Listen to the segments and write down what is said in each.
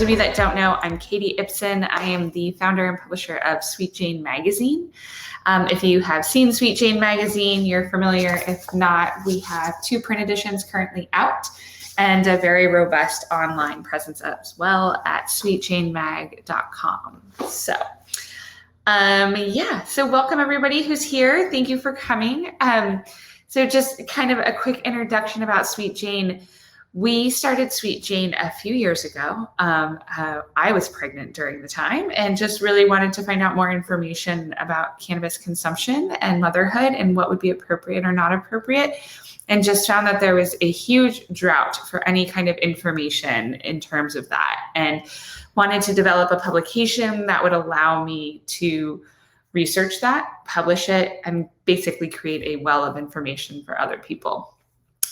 those of you that don't know, I'm Katy Isben. I am the founder and publisher of Sweet Jane magazine. If you have seen Sweet Jane magazine, you're familiar. If not, we have 2 print editions currently out and a very robust online presence as well at sweetjanemag.com. So welcome everybody who's here. Thank you for coming. So just kind of a quick introduction about Sweet Jane. We started Sweet Jane a few years ago. I was pregnant during the time and just really wanted to find out more information about cannabis consumption and motherhood and what would be appropriate or not appropriate, and just found that there was a huge drought for any kind of information in terms of that, and wanted to develop a publication that would allow me to research that, publish it, and basically create a well of information for other people.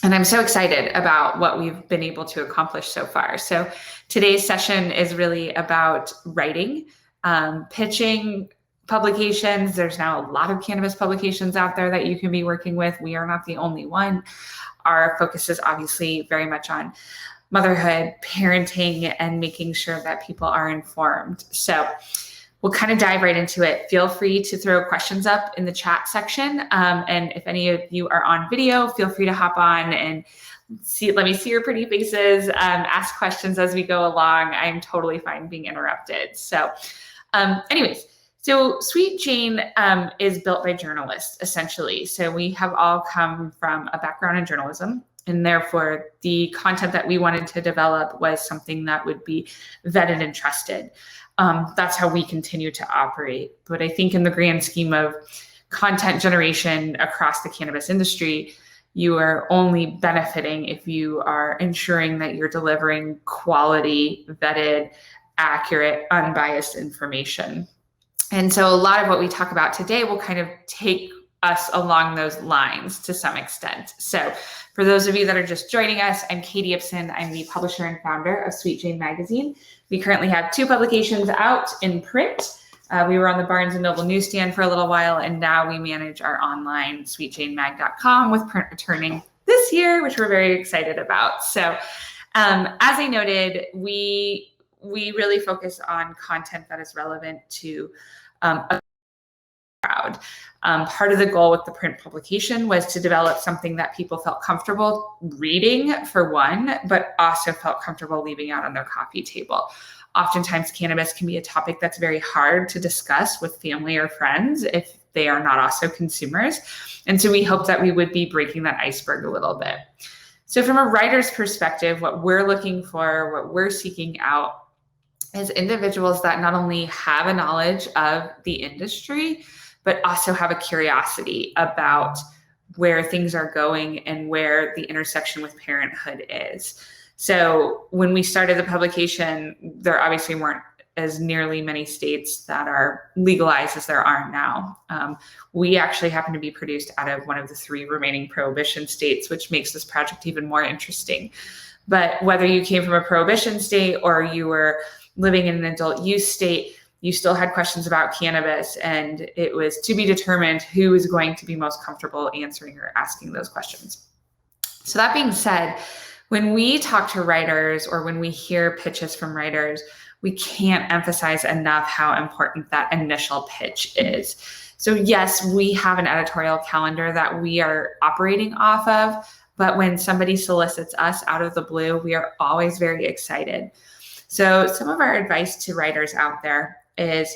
And I'm so excited about what we've been able to accomplish so far. So today's session is really about writing, pitching publications. There's now a lot of cannabis publications out there that you can be working with. We are not the only one. Our focus is obviously very much on motherhood, parenting, and making sure that people are informed. So we'll kind of dive right into it. Feel free to throw questions up in the chat section. And if any of you are on video, feel free to hop on and let me see your pretty faces, ask questions as we go along. I'm totally fine being interrupted. So so Sweet Jane is built by journalists, essentially. So we have all come from a background in journalism, and therefore the content that we wanted to develop was something that would be vetted and trusted. That's how we continue to operate. But I think in the grand scheme of content generation across the cannabis industry, you are only benefiting if you are ensuring that you're delivering quality, vetted, accurate, unbiased information. And so a lot of what we talk about today will kind of take us along those lines to some extent. So for those of you that are just joining us, I'm Katy Isben. I'm the publisher and founder of Sweet Jane magazine. We currently have 2 publications out in print. We were on the Barnes & Noble newsstand for a little while, and now we manage our online sweetjanemag.com with print returning this year, which we're very excited about. So as I noted, we really focus on content that is relevant to a crowd. Part of the goal with the print publication was to develop something that people felt comfortable reading, for one, but also felt comfortable leaving out on their coffee table. Oftentimes, cannabis can be a topic that's very hard to discuss with family or friends if they are not also consumers. And so we hope that we would be breaking that iceberg a little bit. So from a writer's perspective, what we're looking for, what we're seeking out, is individuals that not only have a knowledge of the industry, but also have a curiosity about where things are going and where the intersection with parenthood is. So when we started the publication, there obviously weren't as nearly many states that are legalized as there are now. We actually happen to be produced out of one of the 3 remaining prohibition states, which makes this project even more interesting. But whether you came from a prohibition state or you were living in an adult use state, you still had questions about cannabis, and it was to be determined who is going to be most comfortable answering or asking those questions. So that being said, when we talk to writers or when we hear pitches from writers, we can't emphasize enough how important that initial pitch is. So yes, we have an editorial calendar that we are operating off of, but when somebody solicits us out of the blue, we are always very excited. So some of our advice to writers out there is,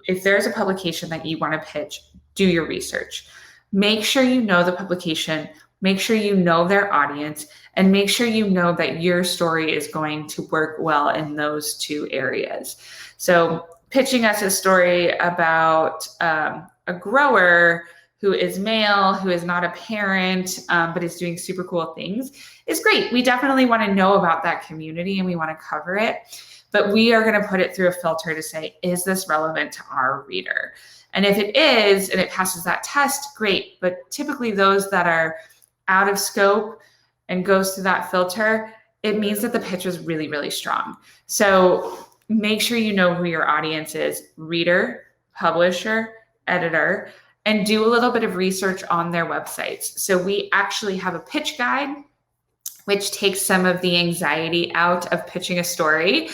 if there's a publication that you want to pitch, do your research. Make sure you know the publication, make sure you know their audience, and make sure you know that your story is going to work well in those 2 areas. So pitching us a story about a grower who is male, who is not a parent, but is doing super cool things is great. We definitely want to know about that community and we want to cover it, but we are going to put it through a filter to say, is this relevant to our reader? And if it is, and it passes that test, great. But typically those that are out of scope and goes through that filter, it means that the pitch is really, really strong. So make sure you know who your audience is: reader, publisher, editor, and do a little bit of research on their websites. So we actually have a pitch guide, which takes some of the anxiety out of pitching a story.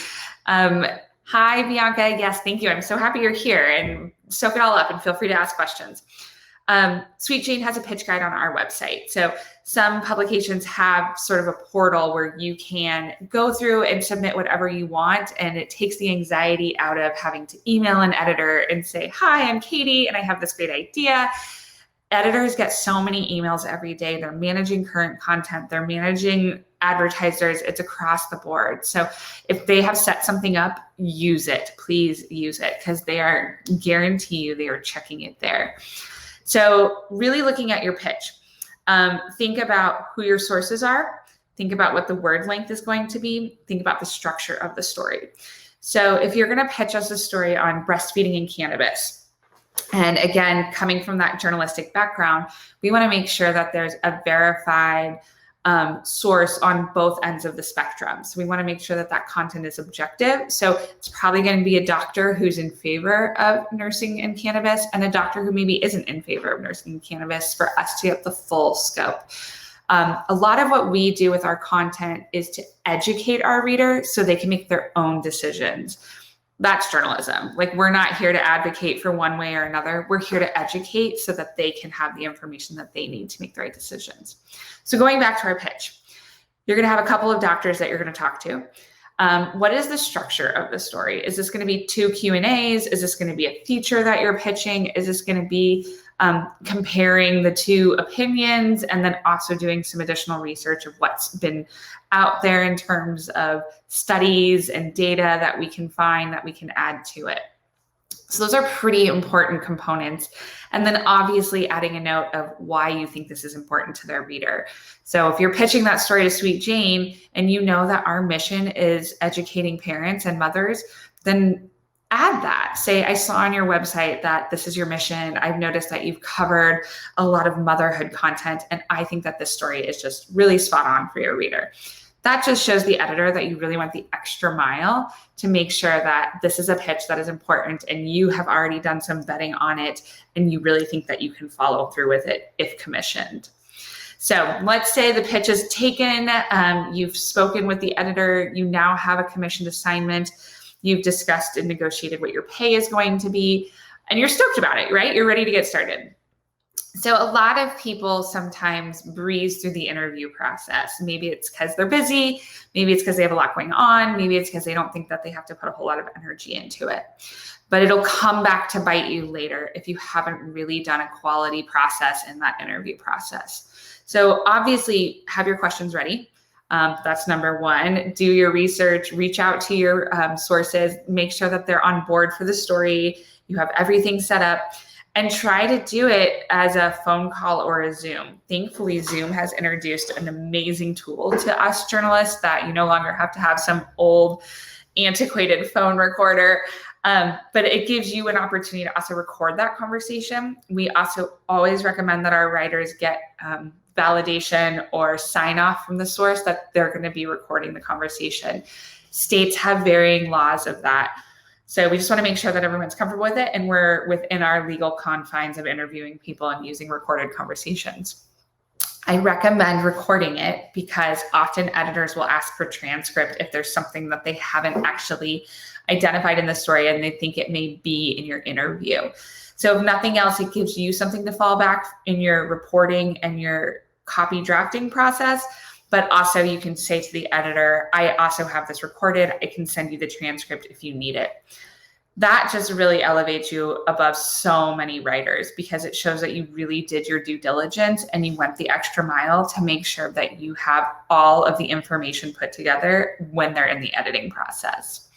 Hi, Bianca. Yes, thank you. I'm so happy you're here, and soak it all up and feel free to ask questions. Sweet Jane has a pitch guide on our website. So some publications have sort of a portal where you can go through and submit whatever you want. And it takes the anxiety out of having to email an editor and say, hi, I'm Katy, and I have this great idea. Editors get so many emails every day. They're managing current content. They're managing advertisers. It's across the board. So if they have set something up, use it. Please use it, because they are, guarantee you, they are checking it there. So really looking at your pitch, think about who your sources are. Think about what the word length is going to be. Think about the structure of the story. So if you're going to pitch us a story on breastfeeding and cannabis, and again, coming from that journalistic background, we want to make sure that there's a verified source on both ends of the spectrum. So we want to make sure that that content is objective. So it's probably going to be a doctor who's in favor of nursing and cannabis, and a doctor who maybe isn't in favor of nursing and cannabis, for us to get the full scope. A lot of what we do with our content is to educate our reader so they can make their own decisions. That's journalism. Like, we're not here to advocate for one way or another. We're here to educate so that they can have the information that they need to make the right decisions. So going back to our pitch, you're going to have a couple of doctors that you're going to talk to. What is the structure of the story? Is this going to be 2 Q&As? Is this going to be a feature that you're pitching? Is this going to be comparing the two opinions, and then also doing some additional research of what's been out there in terms of studies and data that we can find that we can add to it? So those are pretty important components. And then obviously adding a note of why you think this is important to their reader. So if you're pitching that story to Sweet Jane and you know that our mission is educating parents and mothers, then add that. Say, I saw on your website that this is your mission. I've noticed that you've covered a lot of motherhood content, and I think that this story is just really spot on for your reader. That just shows the editor that you really went the extra mile to make sure that this is a pitch that is important, and you have already done some vetting on it, and you really think that you can follow through with it if commissioned. So let's say the pitch is taken, you've spoken with the editor, you now have a commissioned assignment, you've discussed and negotiated what your pay is going to be, and you're stoked about it, right? You're ready to get started. So a lot of people sometimes breeze through the interview process. Maybe it's because they're busy. Maybe it's because they have a lot going on. Maybe it's because they don't think that they have to put a whole lot of energy into it. But it'll come back to bite you later if you haven't really done a quality process in that interview process. So obviously have your questions ready. That's number one. Do your research, reach out to your sources, make sure that they're on board for the story. You have everything set up. And try to do it as a phone call or a Zoom. Thankfully, Zoom has introduced an amazing tool to us journalists that you no longer have to have some old, antiquated phone recorder, but it gives you an opportunity to also record that conversation. We also always recommend that our writers get validation or sign off from the source that they're going to be recording the conversation. States have varying laws of that. So we just want to make sure that everyone's comfortable with it, and we're within our legal confines of interviewing people and using recorded conversations. I recommend recording it because often editors will ask for transcript if there's something that they haven't actually identified in the story and they think it may be in your interview. So if nothing else, it gives you something to fall back in your reporting and your copy drafting process. But also you can say to the editor, I also have this recorded. I can send you the transcript if you need it. That just really elevates you above so many writers because it shows that you really did your due diligence and you went the extra mile to make sure that you have all of the information put together when they're in the editing process.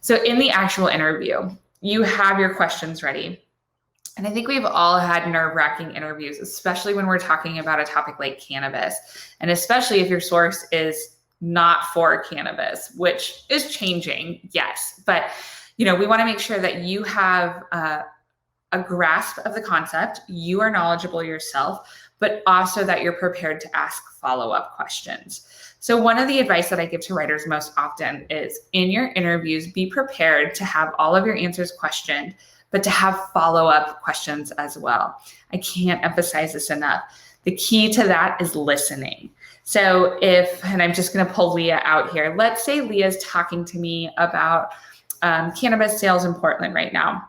So in the actual interview, you have your questions ready. And I think we've all had nerve-wracking interviews, especially when we're talking about a topic like cannabis, and especially if your source is not for cannabis, which is changing, yes. But we want to make sure that you have a grasp of the concept, you are knowledgeable yourself, but also that you're prepared to ask follow-up questions. So one of the advice that I give to writers most often is in your interviews, be prepared to have all of your answers questioned, but to have follow-up questions as well. I can't emphasize this enough. The key to that is listening. So and I'm just going to pull Leah out here. Let's say Leah's talking to me about cannabis sales in Portland right now.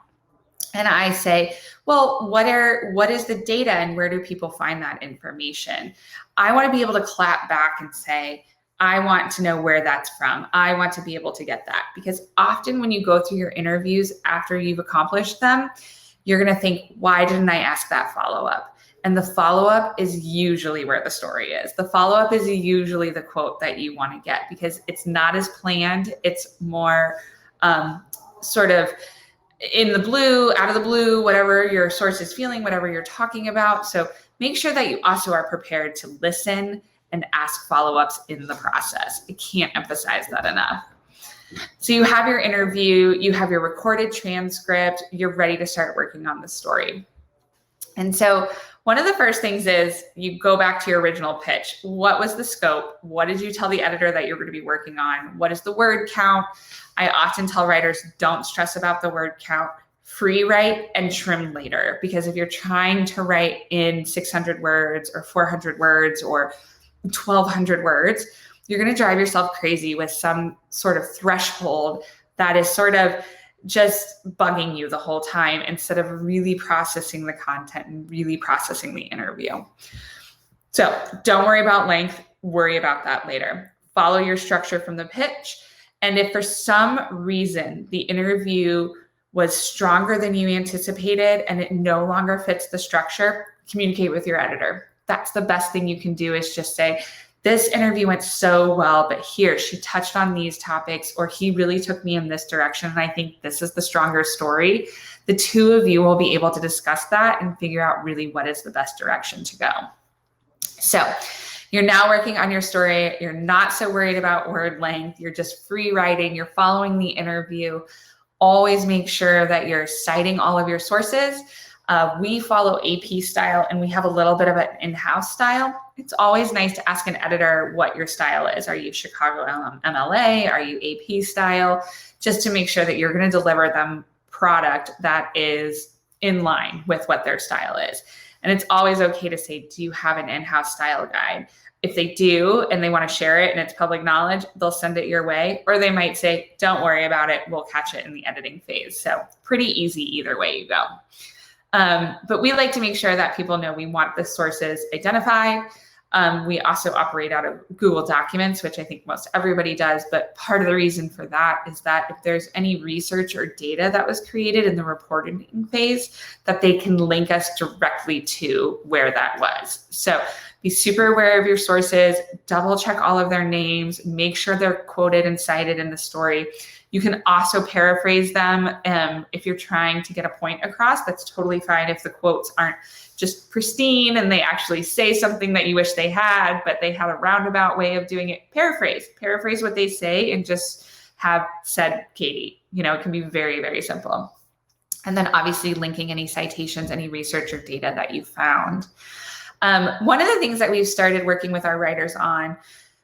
And I say, well, what is the data and where do people find that information? I want to be able to clap back and say, I want to know where that's from. I want to be able to get that, because often when you go through your interviews after you've accomplished them, you're going to think, why didn't I ask that follow-up? And the follow-up is usually where the story is. The follow-up is usually the quote that you want to get, because it's not as planned. It's more sort of in the blue, out of the blue, whatever your source is feeling, whatever you're talking about. So make sure that you also are prepared to listen and ask follow-ups in the process. I can't emphasize that enough. So you have your interview, you have your recorded transcript, you're ready to start working on the story. And so one of the first things is you go back to your original pitch. What was the scope? What did you tell the editor that you're going to be working on? What is the word count? I often tell writers, don't stress about the word count. Free write and trim later. Because if you're trying to write in 600 words or 400 words or 1,200 words, you're going to drive yourself crazy with some sort of threshold that is sort of just bugging you the whole time, instead of really processing the content and really processing the interview. So don't worry about length, worry about that later. Follow your structure from the pitch. And if for some reason the interview was stronger than you anticipated and it no longer fits the structure, communicate with your editor. That's the best thing you can do, is just say, this interview went so well, but here she touched on these topics, or he really took me in this direction, and I think this is the stronger story. The two of you will be able to discuss that and figure out really what is the best direction to go. So you're now working on your story. You're not so worried about word length. You're just free writing. You're following the interview. Always make sure that you're citing all of your sources. We follow AP style, and we have a little bit of an in-house style. It's always nice to ask an editor what your style is. Are you Chicago MLA? Are you AP style? Just to make sure that you're going to deliver them product that is in line with what their style is. And it's always okay to say, do you have an in-house style guide? If they do and they want to share it and it's public knowledge, they'll send it your way. Or they might say, don't worry about it, we'll catch it in the editing phase. So pretty easy either way you go. But we like to make sure that people know we want the sources identified. We also operate out of Google Documents, which I think most everybody does. But part of the reason for that is that if there's any research or data that was created in the reporting phase, that they can link us directly to where that was. So be super aware of your sources, double check all of their names, make sure they're quoted and cited in the story. You can also paraphrase them if you're trying to get a point across. That's totally fine if the quotes aren't just pristine and they actually say something that you wish they had, but they had a roundabout way of doing it. Paraphrase what they say and just have said Katy. It can be very, very simple. And then obviously linking any citations, any research or data that you found. One of the things that we've started working with our writers on,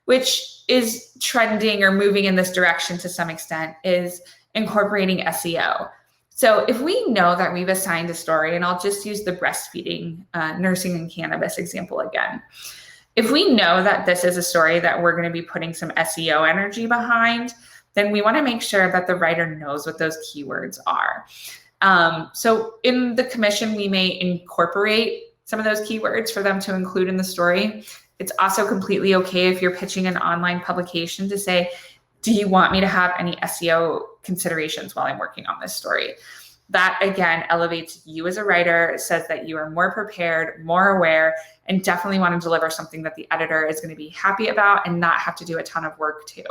which is trending or moving in this direction to some extent, is incorporating SEO. So if we know that we've assigned a story, and I'll just use the breastfeeding, nursing and cannabis example again. If we know that this is a story that we're going to be putting some SEO energy behind, then we want to make sure that the writer knows what those keywords are. So in the commission, we may incorporate some of those keywords for them to include in the story. It's also completely okay if you're pitching an online publication to say, do you want me to have any SEO considerations while I'm working on this story? That, again, elevates you as a writer, says that you are more prepared, more aware, and definitely want to deliver something that the editor is going to be happy about and not have to do a ton of work to.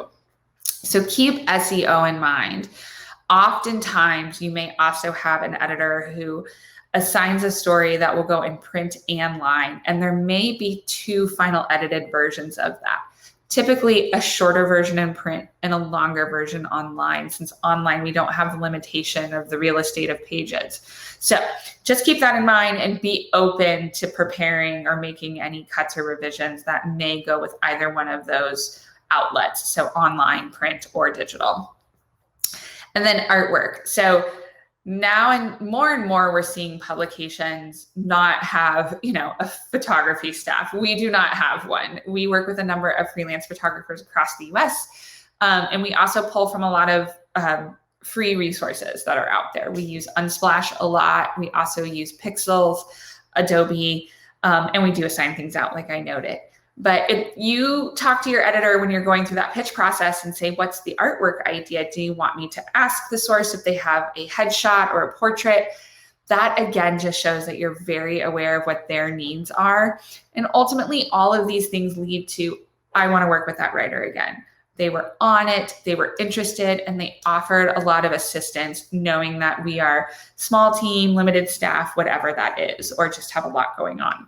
So keep SEO in mind. Oftentimes, you may also have an editor who assigns a story that will go in print and line, and there may be two final edited versions of that. Typically a shorter version in print and a longer version online, since online we don't have the limitation of the real estate of pages. So just keep that in mind and be open to preparing or making any cuts or revisions that may go with either one of those outlets, so online, print, or digital. And then artwork. So Now and more we're seeing publications not have, a photography staff. We do not have one. We work with a number of freelance photographers across the US. And we also pull from a lot of free resources that are out there. We use Unsplash a lot. We also use Pixels, Adobe, and we do assign things out like I noted. But if you talk to your editor when you're going through that pitch process and say, what's the artwork idea? Do you want me to ask the source if they have a headshot or a portrait? That again just shows that you're very aware of what their needs are. And ultimately, all of these things lead to, I want to work with that writer again. They were on it, they were interested, and they offered a lot of assistance, knowing that we are small team, limited staff, whatever that is, or just have a lot going on.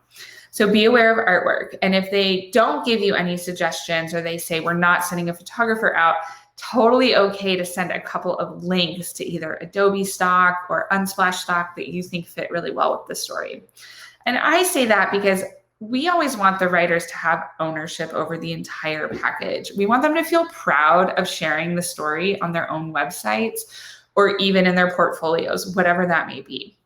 So be aware of artwork. And if they don't give you any suggestions, or they say, we're not sending a photographer out, totally okay to send a couple of links to either Adobe stock or Unsplash stock that you think fit really well with the story. And I say that because we always want the writers to have ownership over the entire package. We want them to feel proud of sharing the story on their own websites or even in their portfolios, whatever that may be.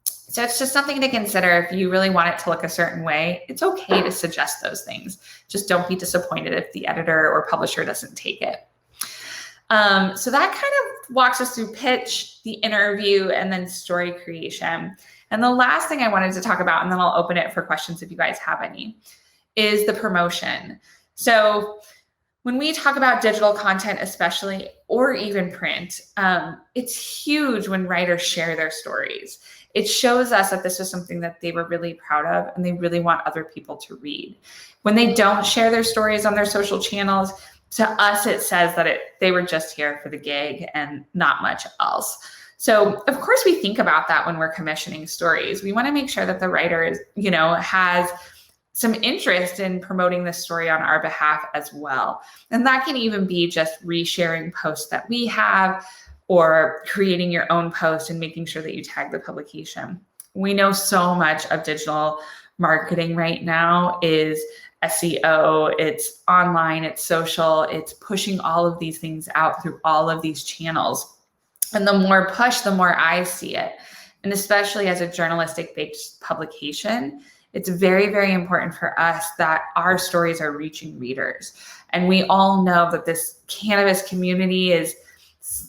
So it's just something to consider. If you really want it to look a certain way, it's okay to suggest those things. Just don't be disappointed if the editor or publisher doesn't take it. So that kind of walks us through pitch, the interview, and then story creation. And the last thing I wanted to talk about, and then I'll open it for questions if you guys have any, is the promotion. So when we talk about digital content, especially, or even print, it's huge when writers share their stories. It shows us that this was something that they were really proud of and they really want other people to read. When they don't share their stories on their social channels, to us, it says that they were just here for the gig and not much else. So of course we think about that when we're commissioning stories. We want to make sure that the writer has some interest in promoting this story on our behalf as well. And that can even be just resharing posts that we have, or creating your own post and making sure that you tag the publication. We know so much of digital marketing right now is SEO, it's online, it's social, it's pushing all of these things out through all of these channels. And the more push, the more eyes see it. And especially as a journalistic-based publication, it's very, very important for us that our stories are reaching readers. And we all know that this cannabis community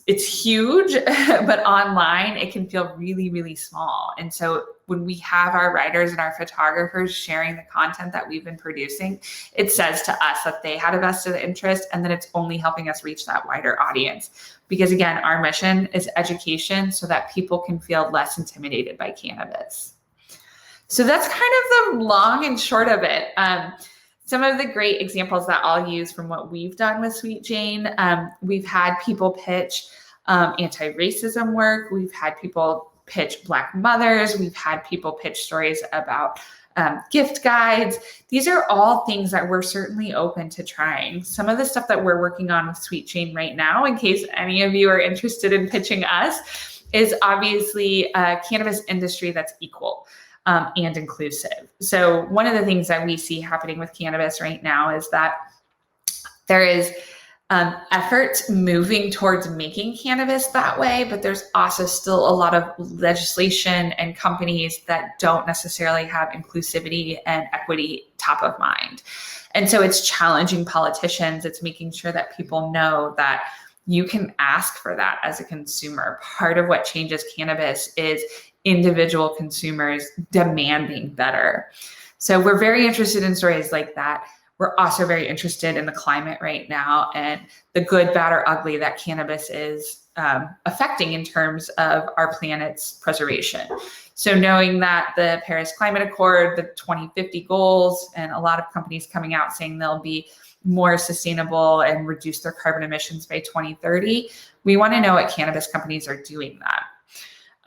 it's huge, but online it can feel really, really small. And so when we have our writers and our photographers sharing the content that we've been producing, it says to us that they had a vested interest and that it's only helping us reach that wider audience. Because again, our mission is education so that people can feel less intimidated by cannabis. So that's kind of the long and short of it. Some of the great examples that I'll use from what we've done with Sweet Jane, we've had people pitch anti-racism work. We've had people pitch Black mothers. We've had people pitch stories about gift guides. These are all things that we're certainly open to trying. Some of the stuff that we're working on with Sweet Jane right now, in case any of you are interested in pitching us, is obviously a cannabis industry that's equal. And inclusive. So one of the things that we see happening with cannabis right now is that there is efforts moving towards making cannabis that way, but there's also still a lot of legislation and companies that don't necessarily have inclusivity and equity top of mind. And so it's challenging politicians. It's making sure that people know that you can ask for that as a consumer. Part of what changes cannabis is individual consumers demanding better. So we're very interested in stories like that. We're also very interested in the climate right now and the good, bad, or ugly that cannabis is affecting in terms of our planet's preservation. So knowing that the Paris Climate Accord, the 2050 goals, and a lot of companies coming out saying they'll be more sustainable and reduce their carbon emissions by 2030, we want to know what cannabis companies are doing that.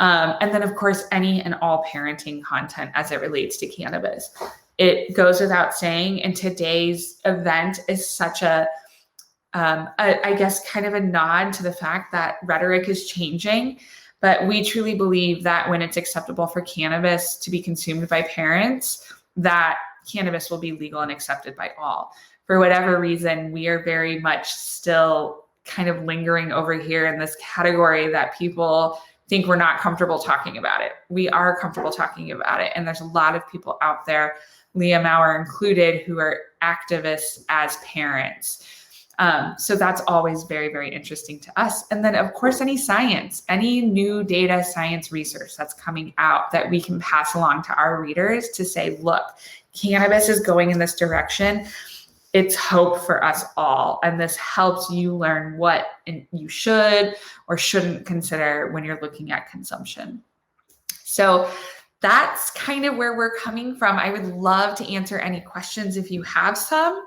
And then, of course, any and all parenting content as it relates to cannabis. It goes without saying, and today's event is such I guess, kind of a nod to the fact that rhetoric is changing. But we truly believe that when it's acceptable for cannabis to be consumed by parents, that cannabis will be legal and accepted by all. For whatever reason, we are very much still kind of lingering over here in this category that people think we're not comfortable talking about it. We are comfortable talking about it. And there's a lot of people out there, Leah Maurer included, who are activists as parents. So that's always very, very interesting to us. And then, of course, any science, any new data science research that's coming out that we can pass along to our readers to say, look, cannabis is going in this direction. It's hope for us all. And this helps you learn what you should or shouldn't consider when you're looking at consumption. So that's kind of where we're coming from. I would love to answer any questions if you have some.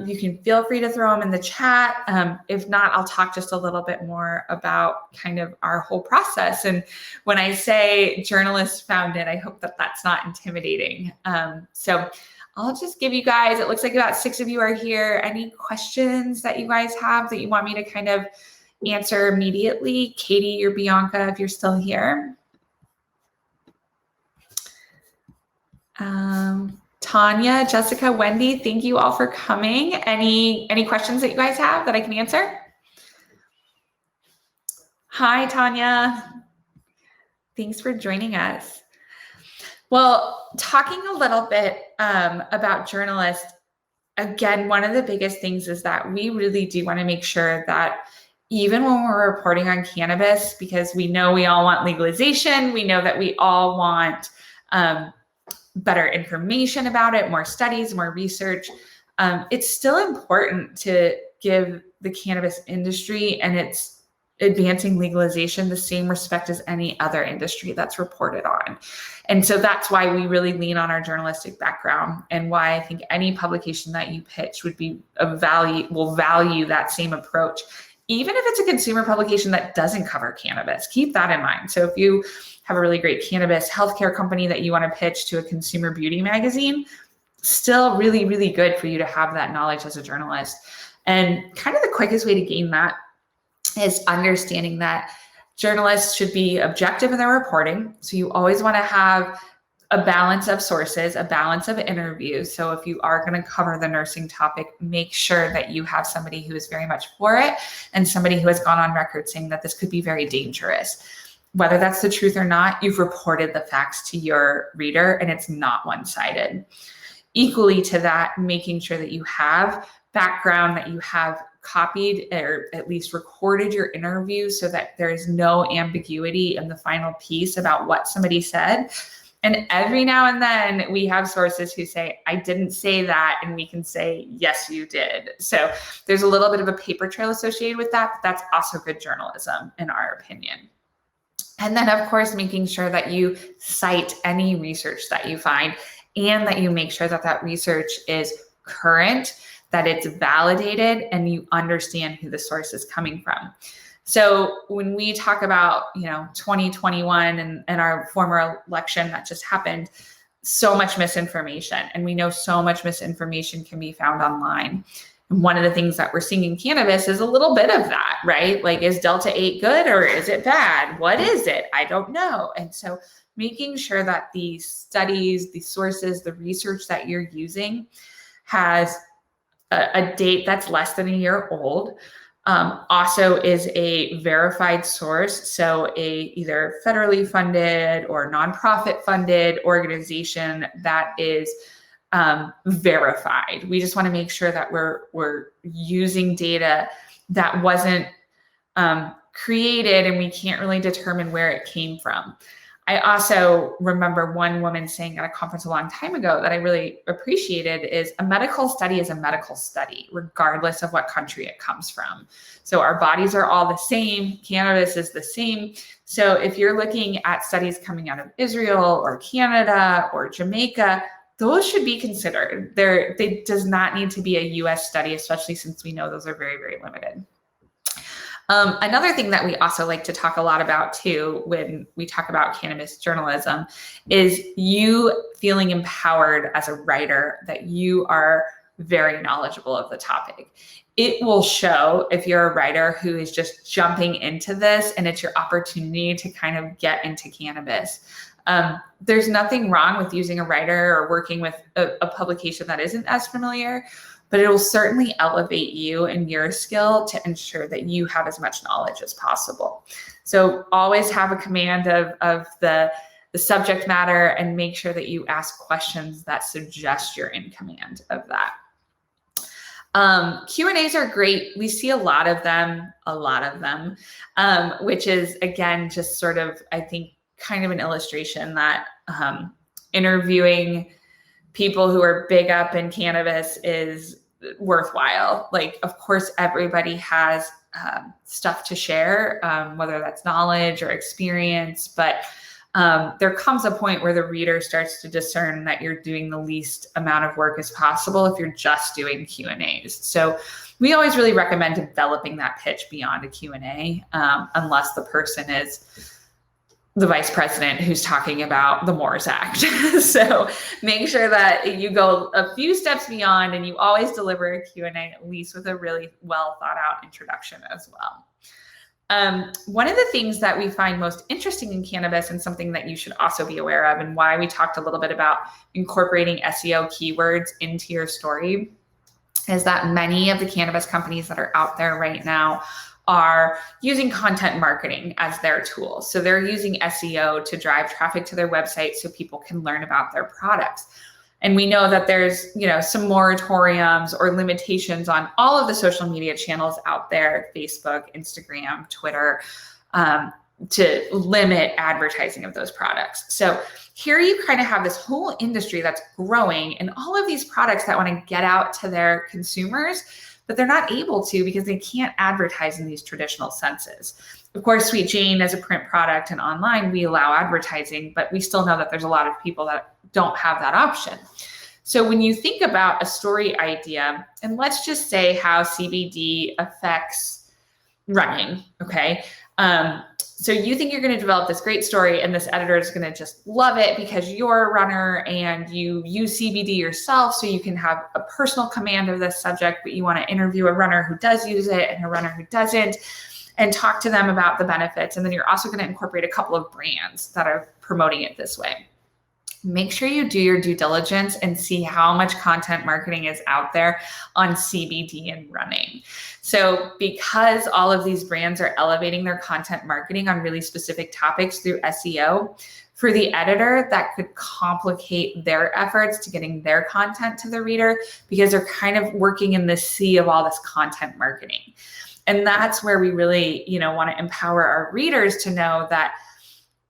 You can feel free to throw them in the chat. If not, I'll talk just a little bit more about kind of our whole process. And when I say journalists found it, I hope that that's not intimidating. So I'll just give you guys, it looks like about 6 of you are here. Any questions that you guys have that you want me to kind of answer immediately? Katie or Bianca, if you're still here. Tanya, Jessica, Wendy, thank you all for coming. Any questions that you guys have that I can answer? Hi, Tanya. Thanks for joining us. Well, talking a little bit about journalists, again, one of the biggest things is that we really do want to make sure that even when we're reporting on cannabis, because we know we all want legalization, we know that we all want better information about it, more studies, more research. It's still important to give the cannabis industry and its advancing legalization the same respect as any other industry that's reported on. And so that's why we really lean on our journalistic background, and why I think any publication that you pitch would be will value that same approach. Even if it's a consumer publication that doesn't cover cannabis, keep that in mind. So if you have a really great cannabis healthcare company that you want to pitch to a consumer beauty magazine, still really, really good for you to have that knowledge as a journalist. And kind of the quickest way to gain that is understanding that journalists should be objective in their reporting. So you always want to have a balance of sources, a balance of interviews. So if you are going to cover the nursing topic, make sure that you have somebody who is very much for it and somebody who has gone on record saying that this could be very dangerous. Whether that's the truth or not, you've reported the facts to your reader and it's not one-sided. Equally to that, making sure that you have background, that you have copied or at least recorded your interview so that there is no ambiguity in the final piece about what somebody said. And every now and then we have sources who say, I didn't say that, and we can say, yes, you did. So there's a little bit of a paper trail associated with that, but that's also good journalism in our opinion. And then, of course, making sure that you cite any research that you find and that you make sure that that research is current, that it's validated, and you understand who the source is coming from. So when we talk about, 2021 and our former election that just happened, so much misinformation. And we know so much misinformation can be found online. And one of the things that we're seeing in cannabis is a little bit of that, right? Like, is Delta 8 good or is it bad? What is it? I don't know. And so making sure that the studies, the sources, the research that you're using has a date that's less than a year old. Also is a verified source. So a either federally funded or nonprofit funded organization that is verified. We just want to make sure that we're using data that wasn't created and we can't really determine where it came from. I also remember one woman saying at a conference a long time ago that I really appreciated is a medical study is a medical study, regardless of what country it comes from. So our bodies are all the same. Cannabis is the same. So if you're looking at studies coming out of Israel or Canada or Jamaica, those should be considered. They does not need to be a US study, especially since we know those are very, very limited. Another thing that we also like to talk a lot about too, when we talk about cannabis journalism, is you feeling empowered as a writer, that you are very knowledgeable of the topic. It will show if you're a writer who is just jumping into this and it's your opportunity to kind of get into cannabis. There's nothing wrong with using a writer or working with a publication that isn't as familiar, but it will certainly elevate you and your skill to ensure that you have as much knowledge as possible. So always have a command of the subject matter and make sure that you ask questions that suggest you're in command of that. Q&As are great. We see a lot of them, which is, again, just sort of, I think, kind of an illustration that interviewing people who are big up in cannabis is worthwhile. Like, of course, everybody has stuff to share, whether that's knowledge or experience, but there comes a point where the reader starts to discern that you're doing the least amount of work as possible if you're just doing Q&As. So we always really recommend developing that pitch beyond a Q&A, unless the person is the vice president who's talking about the Moores Act. So make sure that you go a few steps beyond and you always deliver a Q&A, at least with a really well thought out introduction as well. One of the things that we find most interesting in cannabis, and something that you should also be aware of, and why we talked a little bit about incorporating SEO keywords into your story, is that many of the cannabis companies that are out there right now are using content marketing as their tool. So they're using SEO to drive traffic to their website so people can learn about their products. And we know that there's, some moratoriums or limitations on all of the social media channels out there, Facebook, Instagram, Twitter, to limit advertising of those products. So here you kind of have this whole industry that's growing and all of these products that want to get out to their consumers, but they're not able to because they can't advertise in these traditional senses. Of course, Sweet Jane as a print product and online, we allow advertising, but we still know that there's a lot of people that don't have that option. So when you think about a story idea, and let's just say how CBD affects running, okay? So you think you're going to develop this great story and this editor is going to just love it because you're a runner and you use CBD yourself, so you can have a personal command of this subject, but you want to interview a runner who does use it and a runner who doesn't, and talk to them about the benefits. And then you're also going to incorporate a couple of brands that are promoting it this way. Make sure you do your due diligence and see how much content marketing is out there on CBD and running. So because all of these brands are elevating their content marketing on really specific topics through SEO, for the editor, that could complicate their efforts to getting their content to the reader because they're kind of working in the sea of all this content marketing. And that's where we really, want to empower our readers to know that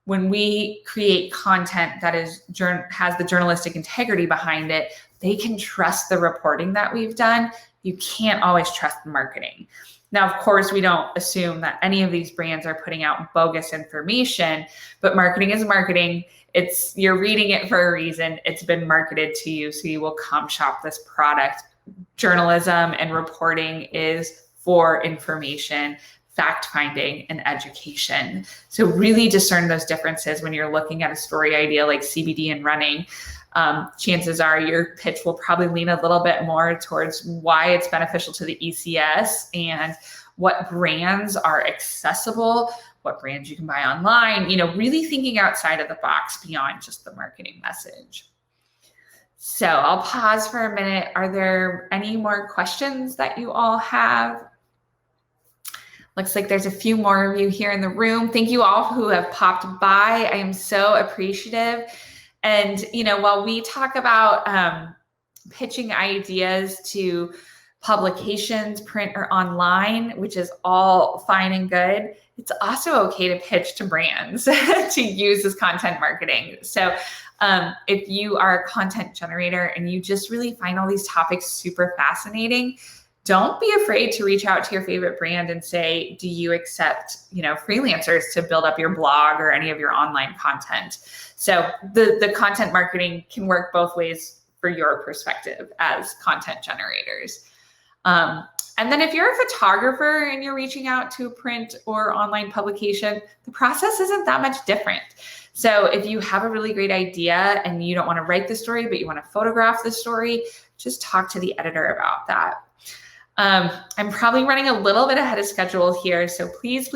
when we create content that has the journalistic integrity behind it, they can trust the reporting that we've done. You can't always trust the marketing. Now, of course, we don't assume that any of these brands are putting out bogus information, but marketing is marketing. You're reading it for a reason. It's been marketed to you, so you will come shop this product. Journalism and reporting is for information, fact-finding, and education. So really discern those differences when you're looking at a story idea like CBD and running. Chances are your pitch will probably lean a little bit more towards why it's beneficial to the ECS and what brands are accessible, what brands you can buy online, really thinking outside of the box beyond just the marketing message. So I'll pause for a minute. Are there any more questions that you all have? Looks like there's a few more of you here in the room. Thank you all who have popped by. I am so appreciative. And, while we talk about pitching ideas to publications, print or online, which is all fine and good, it's also okay to pitch to brands to use as content marketing. So if you are a content generator and you just really find all these topics super fascinating, don't be afraid to reach out to your favorite brand and say, do you accept, freelancers to build up your blog or any of your online content? So the content marketing can work both ways for your perspective as content generators. And then if you're a photographer and you're reaching out to a print or online publication, the process isn't that much different. So if you have a really great idea and you don't want to write the story, but you want to photograph the story, just talk to the editor about that. I'm probably running a little bit ahead of schedule here. So please.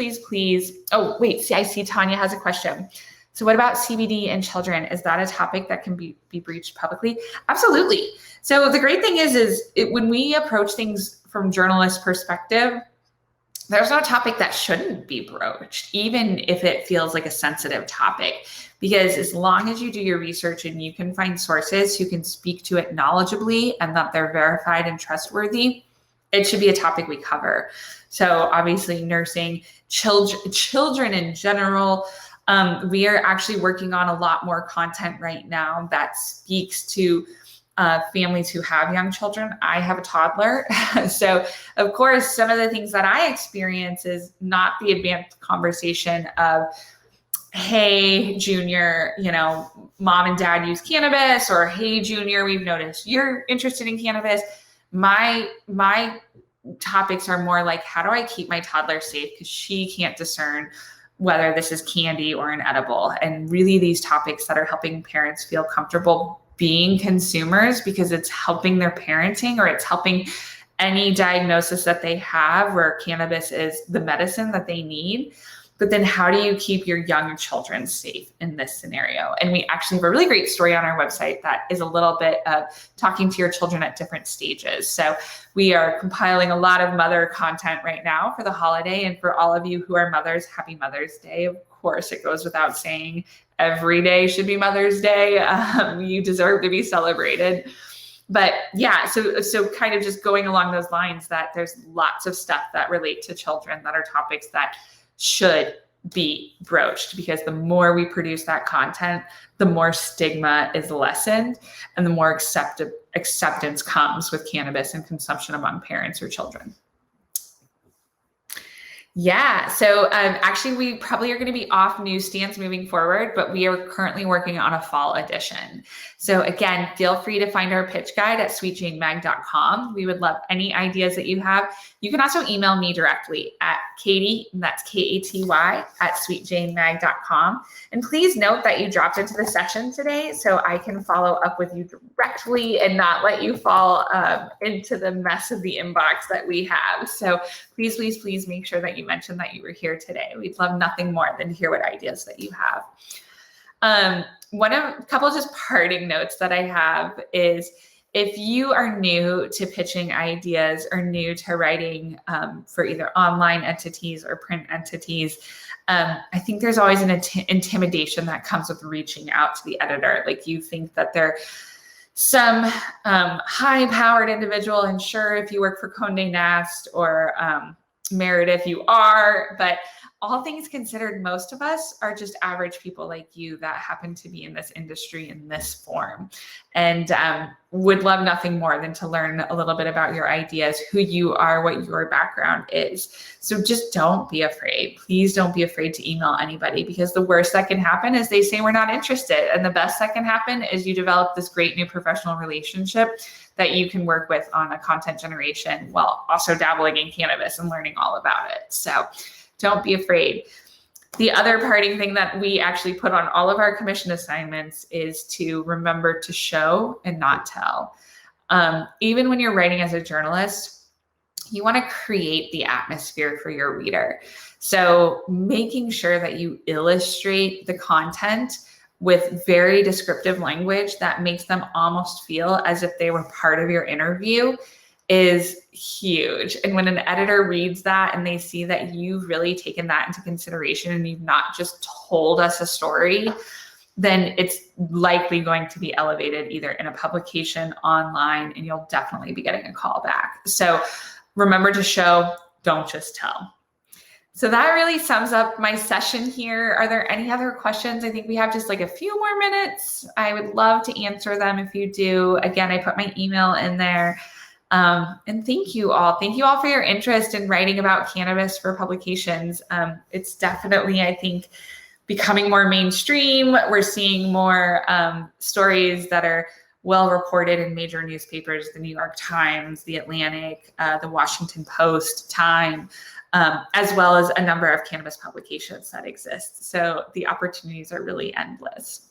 Oh, wait, I see Tanya has a question. So what about CBD in children? Is that a topic that can be breached publicly? Absolutely. So the great thing is when we approach things from journalist perspective, there's no topic that shouldn't be broached, even if it feels like a sensitive topic, because as long as you do your research and you can find sources who can speak to it knowledgeably and that they're verified and trustworthy, it should be a topic we cover. So obviously nursing, children in general, we are actually working on a lot more content right now that speaks to families who have young children. I have a toddler. So of course, some of the things that I experience is not the advanced conversation of, hey, Junior, mom and dad use cannabis, or hey, Junior, we've noticed you're interested in cannabis. My topics are more like, how do I keep my toddler safe? Because she can't discern whether this is candy or an edible. And really these topics that are helping parents feel comfortable being consumers, because it's helping their parenting, or it's helping any diagnosis that they have where cannabis is the medicine that they need. But then how do you keep your young children safe in this scenario? And we actually have a really great story on our website that is a little bit of talking to your children at different stages. So we are compiling a lot of mother content right now for the holiday. And for all of you who are mothers, happy Mother's Day. Of course, it goes without saying, every day should be Mother's Day. You deserve to be celebrated. But yeah, so kind of just going along those lines, that there's lots of stuff that relate to children that are topics that should be broached, because the more we produce that content, the more stigma is lessened and the more acceptance comes with cannabis and consumption among parents or children. Yeah, so actually we probably are going to be off newsstands moving forward, but we are currently working on a fall edition. So again, feel free to find our pitch guide at sweetjanemag.com. We would love any ideas that you have. You can also email me directly at Katy, and that's Katy, at sweetjanemag.com. And please note that you dropped into the session today so I can follow up with you directly and not let you fall into the mess of the inbox that we have. So please, please, please make sure that you mention that you were here today. We'd love nothing more than to hear what ideas that you have. A couple of just parting notes that I have is, if you are new to pitching ideas or new to writing for either online entities or print entities, I think there's always an intimidation that comes with reaching out to the editor. Like, you think that they're some high-powered individual, and sure, if you work for Condé Nast or Meredith, you are, but all things considered, most of us are just average people like you that happen to be in this industry in this form, and would love nothing more than to learn a little bit about your ideas, who you are, what your background is. So just don't be afraid. Please don't be afraid to email anybody, because the worst that can happen is they say we're not interested. And the best that can happen is you develop this great new professional relationship that you can work with on a content generation while also dabbling in cannabis and learning all about it. So don't be afraid. The other parting thing that we actually put on all of our commission assignments is to remember to show and not tell. Even when you're writing as a journalist, you want to create the atmosphere for your reader. So making sure that you illustrate the content with very descriptive language that makes them almost feel as if they were part of your interview is huge. And when an editor reads that and they see that you've really taken that into consideration and you've not just told us a story, then it's likely going to be elevated either in a publication, online, and you'll definitely be getting a call back. So remember to show, don't just tell. So that really sums up my session here. Are there any other questions? I think we have just like a few more minutes. I would love to answer them if you do. Again, I put my email in there. And thank you all. Thank you all for your interest in writing about cannabis for publications. It's definitely, I think, becoming more mainstream. We're seeing more stories that are well reported in major newspapers, the New York Times, the Atlantic, the Washington Post, Time, as well as a number of cannabis publications that exist. So the opportunities are really endless.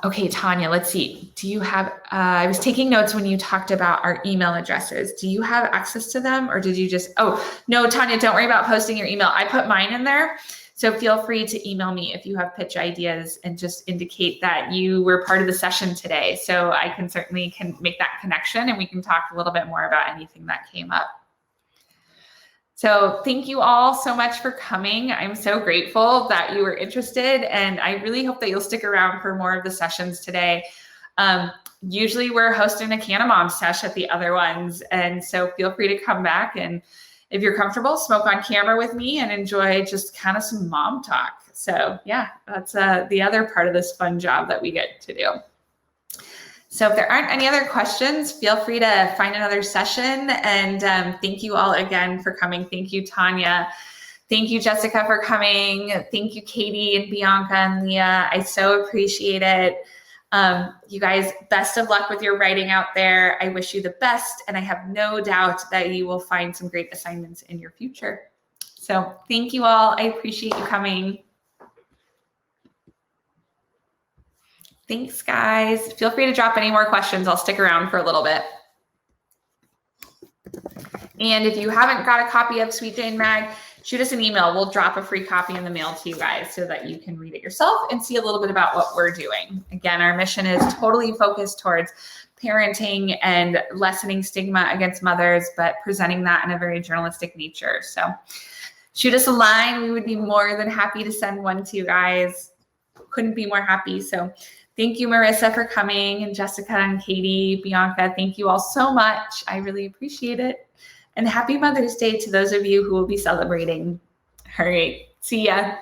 Okay, Tanya, let's see. Do you have, I was taking notes when you talked about our email addresses. Do you have access to them, or did you just, oh, no, Tanya, don't worry about posting your email. I put mine in there. So feel free to email me if you have pitch ideas and just indicate that you were part of the session today. So I can certainly make that connection and we can talk a little bit more about anything that came up. So thank you all so much for coming. I'm so grateful that you were interested, and I really hope that you'll stick around for more of the sessions today. Usually we're hosting a Canna Moms sesh at the other ones, and so feel free to come back, and if you're comfortable, smoke on camera with me and enjoy just kind of some mom talk. So yeah, that's the other part of this fun job that we get to do. So if there aren't any other questions, feel free to find another session. And thank you all again for coming. Thank you, Tanya. Thank you, Jessica, for coming. Thank you, Katie and Bianca and Leah. I so appreciate it. You guys, best of luck with your writing out there. I wish you the best, and I have no doubt that you will find some great assignments in your future. So thank you all. I appreciate you coming. Thanks, guys. Feel free to drop any more questions. I'll stick around for a little bit. And if you haven't got a copy of Sweet Jane Mag, shoot us an email. We'll drop a free copy in the mail to you guys so that you can read it yourself and see a little bit about what we're doing. Again, our mission is totally focused towards parenting and lessening stigma against mothers, but presenting that in a very journalistic nature. So shoot us a line. We would be more than happy to send one to you guys. Couldn't be more happy. So thank you, Marissa, for coming, and Jessica and Katie, Bianca. Thank you all so much. I really appreciate it. And happy Mother's Day to those of you who will be celebrating. All right. See ya.